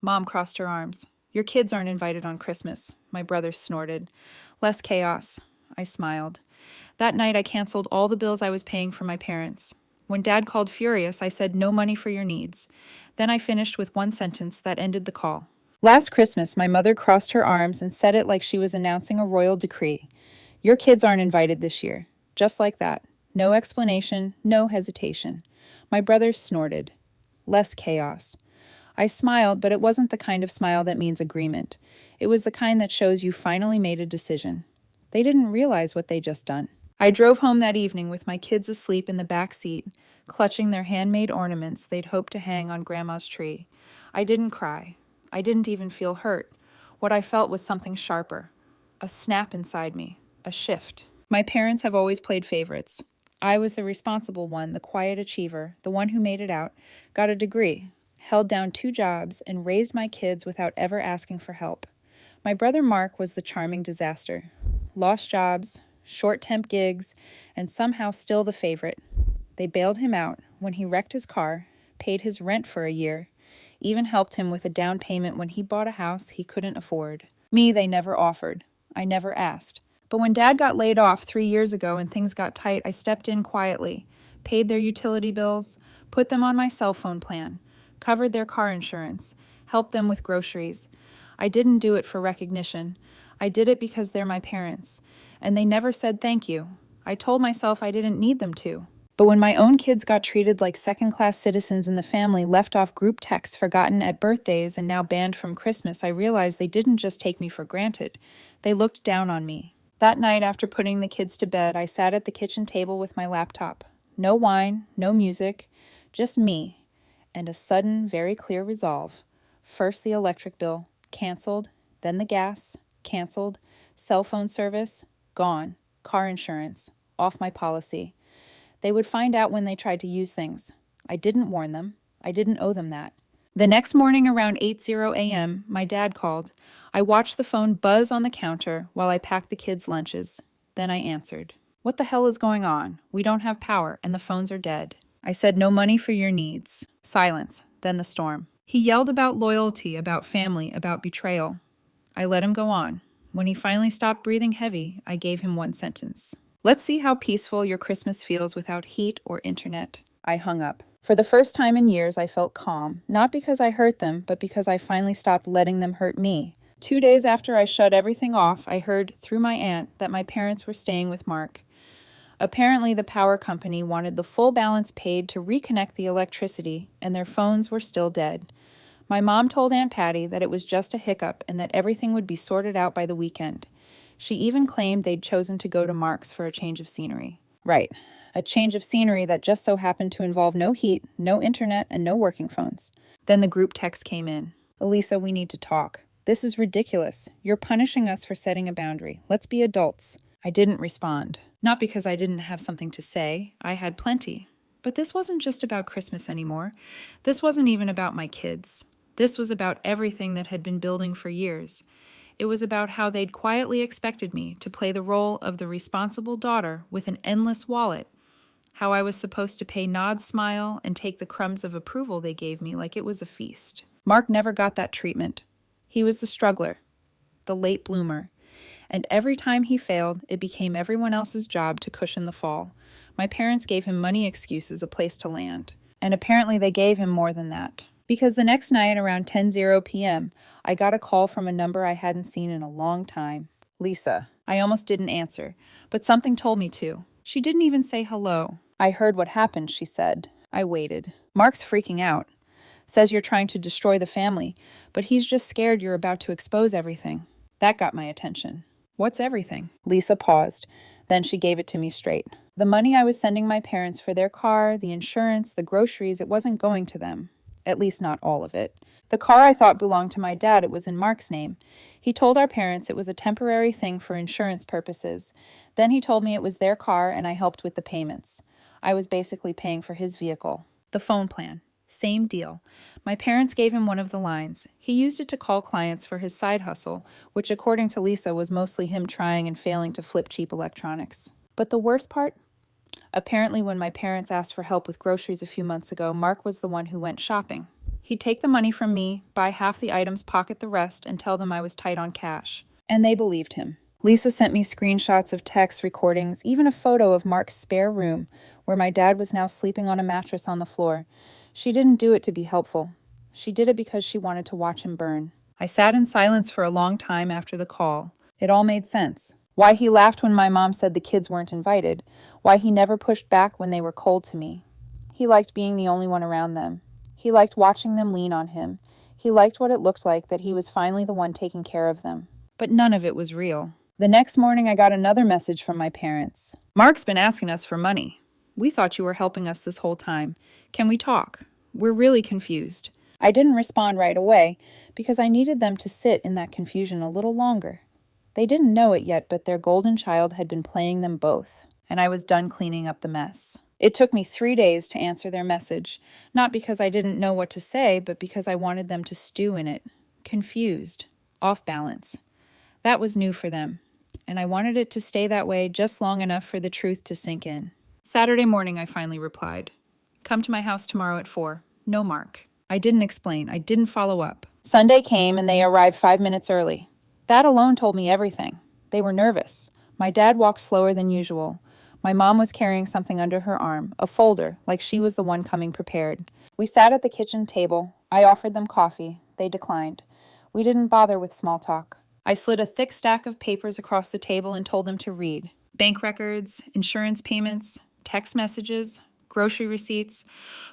Mom crossed her arms. Your kids aren't invited on Christmas, my brother snorted. Less chaos. I smiled. That night I canceled all the bills I was paying for my parents. When Dad called furious, I said no money for your needs. Then I finished with one sentence that ended the call. Last Christmas, my mother crossed her arms and said it like she was announcing a royal decree. Your kids aren't invited this year. Just like that. No explanation, no hesitation. My brother snorted. Less chaos. I smiled, but it wasn't the kind of smile that means agreement. It was the kind that shows you finally made a decision. They didn't realize what they just done. I drove home that evening with my kids asleep in the back seat, clutching their handmade ornaments they'd hoped to hang on Grandma's tree. I didn't cry. I didn't even feel hurt. What I felt was something sharper. A snap inside me. A shift. My parents have always played favorites. I was the responsible one, the quiet achiever, the one who made it out, got a degree, held down 2 jobs, and raised my kids without ever asking for help. My brother Mark was the charming disaster. Lost jobs, short temp gigs, and somehow still the favorite. They bailed him out when he wrecked his car, paid his rent for a year, even helped him with a down payment when he bought a house he couldn't afford. Me, they never offered. I never asked. But when Dad got laid off 3 years ago and things got tight, I stepped in quietly, paid their utility bills, put them on my cell phone plan, covered their car insurance, helped them with groceries. I didn't do it for recognition. I did it because they're my parents, and they never said thank you. I told myself I didn't need them to. But when my own kids got treated like second-class citizens in the family, left off group texts, forgotten at birthdays, and now banned from Christmas, I realized they didn't just take me for granted. They looked down on me. That night, after putting the kids to bed, I sat at the kitchen table with my laptop. No wine, no music, just me, and a sudden, very clear resolve. First the electric bill, canceled, then the gas, canceled, cell phone service, gone, car insurance, off my policy. They would find out when they tried to use things. I didn't warn them. I didn't owe them that. The next morning around 8:00 a.m., my dad called. I watched the phone buzz on the counter while I packed the kids' lunches. Then I answered. What the hell is going on? We don't have power, and the phones are dead. I said no money for your needs. Silence, then the storm. He yelled about loyalty, about family, about betrayal. I let him go on. When he finally stopped breathing heavy, I gave him one sentence. Let's see how peaceful your Christmas feels without heat or internet. I hung up. For the first time in years, I felt calm, not because I hurt them, but because I finally stopped letting them hurt me. 2 days after I shut everything off, I heard through my aunt that my parents were staying with Mark. Apparently, the power company wanted the full balance paid to reconnect the electricity, and their phones were still dead. My mom told Aunt Patty that it was just a hiccup and that everything would be sorted out by the weekend. She even claimed they'd chosen to go to Mark's for a change of scenery. Right, a change of scenery that just so happened to involve no heat, no internet, and no working phones. Then the group text came in. Elisa, we need to talk. This is ridiculous. You're punishing us for setting a boundary. Let's be adults. I didn't respond. Not because I didn't have something to say. I had plenty. But this wasn't just about Christmas anymore. This wasn't even about my kids. This was about everything that had been building for years. It was about how they'd quietly expected me to play the role of the responsible daughter with an endless wallet, how I was supposed to pay nod, smile, and take the crumbs of approval they gave me like it was a feast. Mark never got that treatment. He was the struggler, the late bloomer, and every time he failed, it became everyone else's job to cushion the fall. My parents gave him money excuses, a place to land, and apparently they gave him more than that. Because the next night around 10:00 p.m., I got a call from a number I hadn't seen in a long time. Lisa. I almost didn't answer, but something told me to. She didn't even say hello. I heard what happened, she said. I waited. Mark's freaking out. Says you're trying to destroy the family, but he's just scared you're about to expose everything. That got my attention. What's everything? Lisa paused. Then she gave it to me straight. The money I was sending my parents for their car, the insurance, the groceries, it wasn't going to them. At least not all of it. The car I thought belonged to my dad, it was in Mark's name. He told our parents it was a temporary thing for insurance purposes. Then he told me it was their car and I helped with the payments. I was basically paying for his vehicle. The phone plan. Same deal. My parents gave him one of the lines. He used it to call clients for his side hustle, which according to Lisa was mostly him trying and failing to flip cheap electronics. But the worst part? Apparently when my parents asked for help with groceries a few months ago, Mark was the one who went shopping. He'd take the money from me, buy half the items, pocket the rest, and tell them I was tight on cash. And they believed him. Lisa sent me screenshots of text recordings, even a photo of Mark's spare room, where my dad was now sleeping on a mattress on the floor. She didn't do it to be helpful. She did it because she wanted to watch him burn. I sat in silence for a long time after the call. It all made sense. Why he laughed when my mom said the kids weren't invited. Why he never pushed back when they were cold to me. He liked being the only one around them. He liked watching them lean on him. He liked what it looked like that he was finally the one taking care of them. But none of it was real. The next morning, I got another message from my parents. Mark's been asking us for money. We thought you were helping us this whole time. Can we talk? We're really confused. I didn't respond right away because I needed them to sit in that confusion a little longer. They didn't know it yet, but their golden child had been playing them both, and I was done cleaning up the mess. It took me 3 days to answer their message, not because I didn't know what to say, but because I wanted them to stew in it, confused, off balance. That was new for them, and I wanted it to stay that way just long enough for the truth to sink in. Saturday morning, I finally replied. Come to my house tomorrow at 4. No Mark. I didn't explain. I didn't follow up. Sunday came, and they arrived 5 minutes early. That alone told me everything. They were nervous. My dad walked slower than usual. My mom was carrying something under her arm, a folder, like she was the one coming prepared. We sat at the kitchen table. I offered them coffee. They declined. We didn't bother with small talk. I slid a thick stack of papers across the table and told them to read. Bank records, insurance payments, text messages, grocery receipts,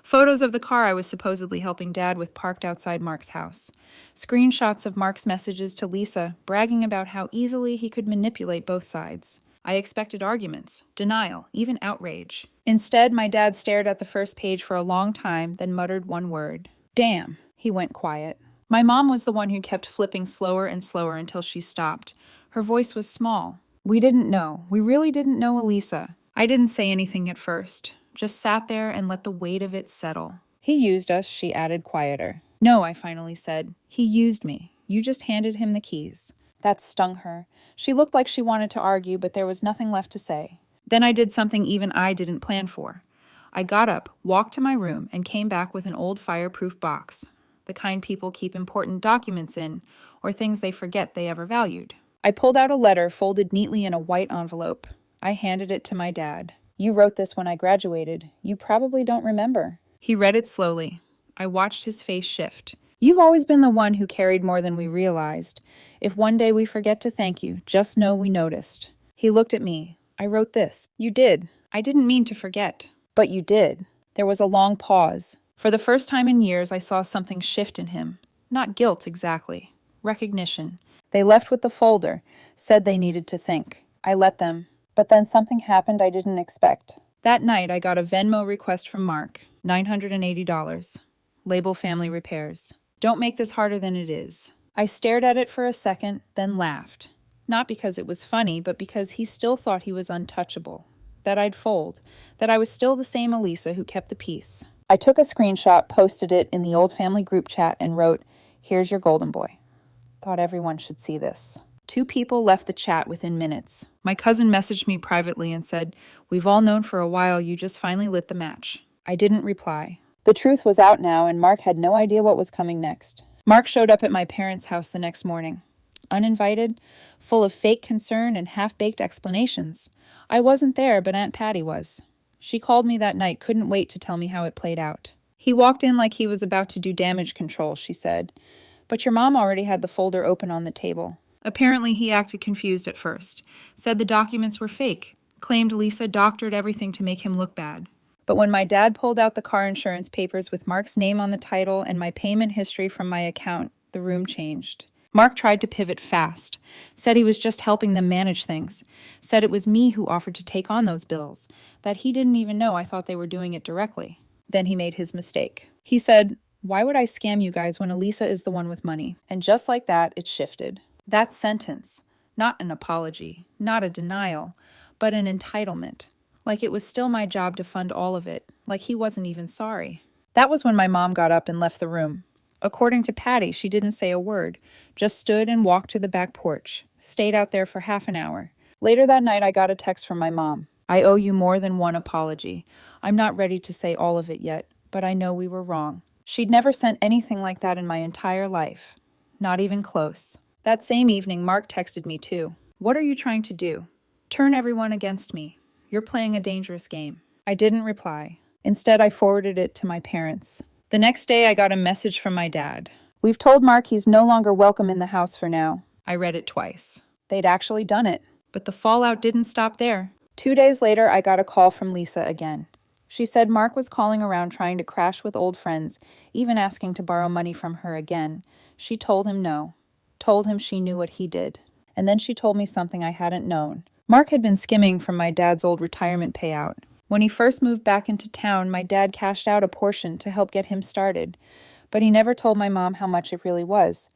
photos of the car I was supposedly helping Dad with parked outside Mark's house, screenshots of Mark's messages to Lisa bragging about how easily he could manipulate both sides. I expected arguments, denial, even outrage. Instead, my dad stared at the first page for a long time, then muttered one word. Damn, he went quiet. My mom was the one who kept flipping slower and slower until she stopped. Her voice was small. We didn't know. We really didn't know Elisa. I didn't say anything at first. Just sat there and let the weight of it settle. He used us, she added quieter. No, I finally said. He used me. You just handed him the keys. That stung her. She looked like she wanted to argue, but there was nothing left to say. Then I did something even I didn't plan for. I got up, walked to my room, and came back with an old fireproof box. The kind people keep important documents in, or things they forget they ever valued. I pulled out a letter folded neatly in a white envelope. I handed it to my dad. You wrote this when I graduated. You probably don't remember. He read it slowly. I watched his face shift. You've always been the one who carried more than we realized. If one day we forget to thank you, just know we noticed. He looked at me. I wrote this. You did. I didn't mean to forget. But you did. There was a long pause. For the first time in years, I saw something shift in him. Not guilt exactly. Recognition. They left with the folder, said they needed to think. I let them. But then something happened I didn't expect. That night, I got a Venmo request from Mark, $980. Label family repairs. Don't make this harder than it is. I stared at it for a second, then laughed. Not because it was funny, but because he still thought he was untouchable. That I'd fold. That I was still the same Elisa who kept the peace. I took a screenshot, posted it in the old family group chat, and wrote, "Here's your golden boy." Thought everyone should see this. 2 people left the chat within minutes. My cousin messaged me privately and said, "We've all known for a while you just finally lit the match." I didn't reply. The truth was out now, and Mark had no idea what was coming next. Mark showed up at my parents' house the next morning. Uninvited, full of fake concern and half-baked explanations. I wasn't there, but Aunt Patty was. She called me that night, couldn't wait to tell me how it played out. He walked in like he was about to do damage control, she said. But your mom already had the folder open on the table. Apparently, he acted confused at first, said the documents were fake, claimed Lisa doctored everything to make him look bad. But when my dad pulled out the car insurance papers with Mark's name on the title and my payment history from my account, the room changed. Mark tried to pivot fast, said he was just helping them manage things, said it was me who offered to take on those bills, that he didn't even know I thought they were doing it directly. Then he made his mistake. He said, "Why would I scam you guys when Elisa is the one with money?" And just like that, it shifted. That sentence, not an apology, not a denial, but an entitlement. Like it was still my job to fund all of it, like he wasn't even sorry. That was when my mom got up and left the room. According to Patty, she didn't say a word, just stood and walked to the back porch, stayed out there for half an hour. Later that night, I got a text from my mom. "I owe you more than one apology. I'm not ready to say all of it yet, but I know we were wrong. She'd never sent anything like that in my entire life. Not even close. That same evening, Mark texted me too. "What are you trying to do? Turn everyone against me. You're playing a dangerous game." I didn't reply. Instead, I forwarded it to my parents. The next day, I got a message from my dad. "We've told Mark he's no longer welcome in the house for now." I read it twice. They'd actually done it. But the fallout didn't stop there. 2 days later, I got a call from Lisa again. She said Mark was calling around trying to crash with old friends, even asking to borrow money from her again. She told him no. Told him she knew what he did. And then she told me something I hadn't known. Mark had been skimming from my dad's old retirement payout. When he first moved back into town, my dad cashed out a portion to help get him started. But he never told my mom how much it really was.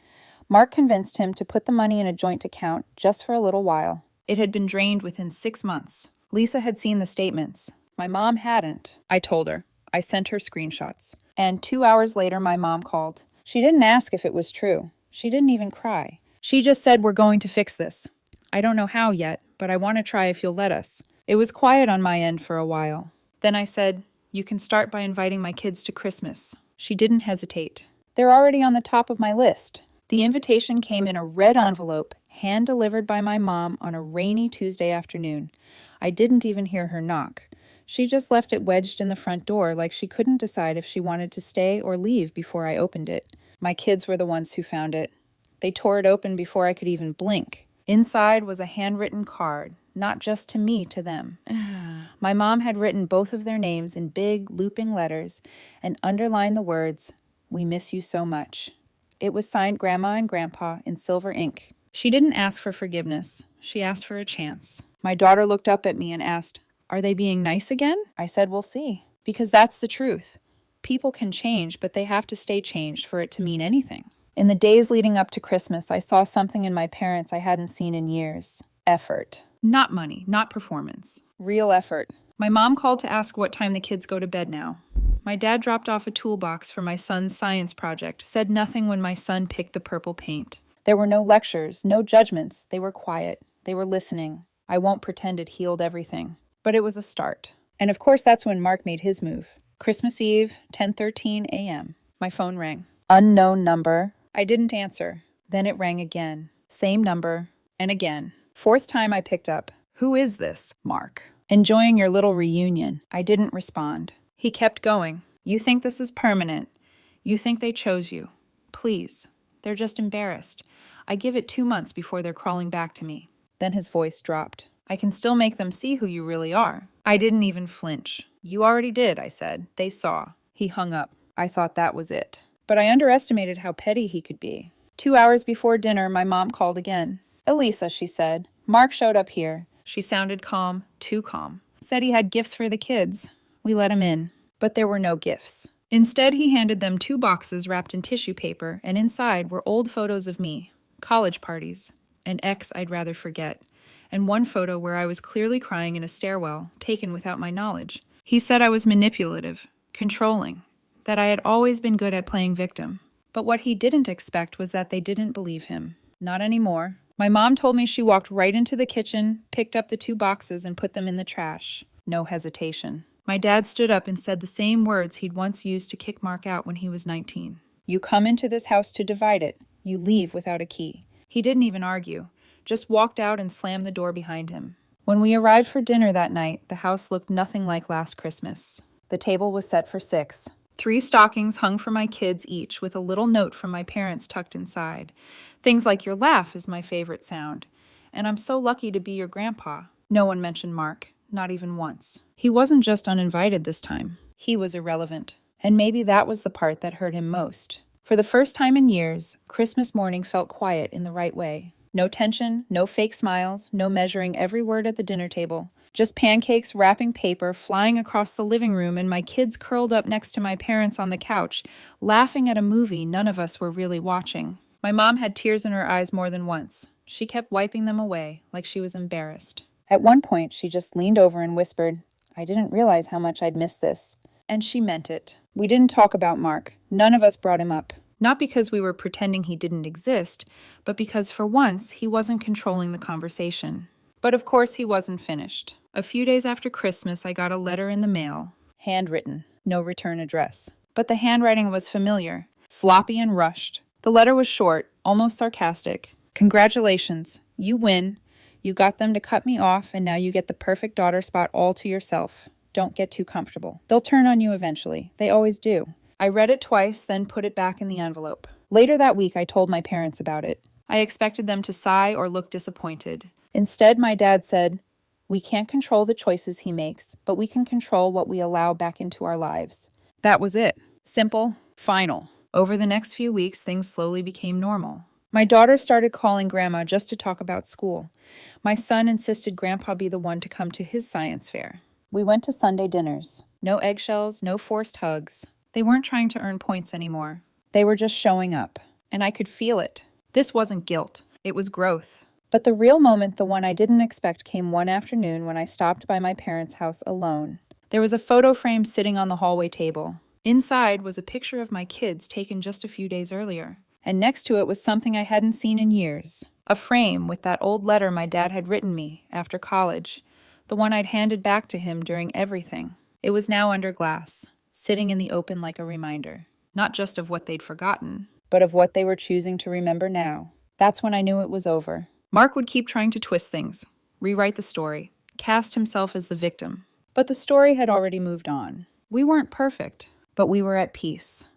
Mark convinced him to put the money in a joint account just for a little while. It had been drained within 6 months. Lisa had seen the statements. My mom hadn't. I told her. I sent her screenshots. And 2 hours later, my mom called. She didn't ask if it was true. She didn't even cry. She just said, "We're going to fix this. I don't know how yet, but I want to try if you'll let us." It was quiet on my end for a while. Then I said, "You can start by inviting my kids to Christmas." She didn't hesitate. "They're already on the top of my list." The invitation came in a red envelope, hand-delivered by my mom on a rainy Tuesday afternoon. I didn't even hear her knock. She just left it wedged in the front door like she couldn't decide if she wanted to stay or leave before I opened it. My kids were the ones who found it. They tore it open before I could even blink. Inside was a handwritten card, not just to me, to them. My mom had written both of their names in big, looping letters and underlined the words, "We miss you so much." It was signed Grandma and Grandpa in silver ink. She didn't ask for forgiveness. She asked for a chance. My daughter looked up at me and asked, "Are they being nice again?" I said, "We'll see." Because that's the truth. People can change, but they have to stay changed for it to mean anything. In the days leading up to Christmas, I saw something in my parents I hadn't seen in years. Effort. Not money, not performance. Real effort. My mom called to ask what time the kids go to bed now. My dad dropped off a toolbox for my son's science project, said nothing when my son picked the purple paint. There were no lectures, no judgments. They were quiet. They were listening. I won't pretend it healed everything. But it was a start. And of course, that's when Mark made his move. Christmas Eve, 10:13 a.m. My phone rang. Unknown number. I didn't answer. Then it rang again. Same number. And again. Fourth time I picked up. "Who is this?" "Mark. Enjoying your little reunion." I didn't respond. He kept going. "You think this is permanent. You think they chose you. Please. They're just embarrassed. I give it 2 months before they're crawling back to me." Then his voice dropped. "I can still make them see who you really are." I didn't even flinch. "You already did," I said. "They saw." He hung up. I thought that was it. But I underestimated how petty he could be. 2 hours before dinner, my mom called again. "Elisa," she said, "Mark showed up here." She sounded calm, too calm. Said he had gifts for the kids. We let him in. But there were no gifts. Instead, he handed them 2 boxes wrapped in tissue paper, and inside were old photos of me, college parties, an ex I'd rather forget, and one photo where I was clearly crying in a stairwell, taken without my knowledge. He said I was manipulative, controlling, that I had always been good at playing victim. But what he didn't expect was that they didn't believe him. Not anymore. My mom told me she walked right into the kitchen, picked up the 2 boxes, and put them in the trash. No hesitation. My dad stood up and said the same words he'd once used to kick Mark out when he was 19. "You come into this house to divide it. You leave without a key." He didn't even argue, just walked out and slammed the door behind him. When we arrived for dinner that night, the house looked nothing like last Christmas. The table was set for 6. 3 stockings hung for my kids each, with a little note from my parents tucked inside. Things like, "Your laugh is my favorite sound," and "I'm so lucky to be your grandpa." No one mentioned Mark, not even once. He wasn't just uninvited this time. He was irrelevant. And maybe that was the part that hurt him most. For the first time in years, Christmas morning felt quiet in the right way. No tension, no fake smiles, no measuring every word at the dinner table. Just pancakes, wrapping paper, flying across the living room, and my kids curled up next to my parents on the couch, laughing at a movie none of us were really watching. My mom had tears in her eyes more than once. She kept wiping them away, like she was embarrassed. At one point, she just leaned over and whispered, "I didn't realize how much I'd missed this." And she meant it. We didn't talk about Mark. None of us brought him up. Not because we were pretending he didn't exist, but because for once, he wasn't controlling the conversation. But of course, he wasn't finished. A few days after Christmas, I got a letter in the mail. Handwritten. No return address. but the handwriting was familiar, sloppy and rushed. The letter was short, almost sarcastic. Congratulations, you win. You got them to cut me off, and now you get the perfect daughter spot all to yourself. Don't get too comfortable. They'll turn on you eventually. They always do. I read it twice, then put it back in the envelope. Later that week, I told my parents about it. I expected them to sigh or look disappointed. Instead, my dad said, "We can't control the choices he makes, but we can control what we allow back into our lives." That was it. Simple, final. Over the next few weeks, things slowly became normal. My daughter started calling Grandma just to talk about school. My son insisted Grandpa be the one to come to his science fair. We went to Sunday dinners. No eggshells, no forced hugs. They weren't trying to earn points anymore. They were just showing up. And I could feel it. This wasn't guilt. It was growth. But the real moment, the one I didn't expect, came one afternoon when I stopped by my parents' house alone. There was a photo frame sitting on the hallway table. Inside was a picture of my kids taken just a few days earlier. And next to it was something I hadn't seen in years. A frame with that old letter my dad had written me after college, the one I'd handed back to him during everything. It was now under glass, sitting in the open like a reminder, not just of what they'd forgotten, but of what they were choosing to remember now. That's when I knew it was over. Mark would keep trying to twist things, rewrite the story, cast himself as the victim. But the story had already moved on. We weren't perfect, but we were at peace.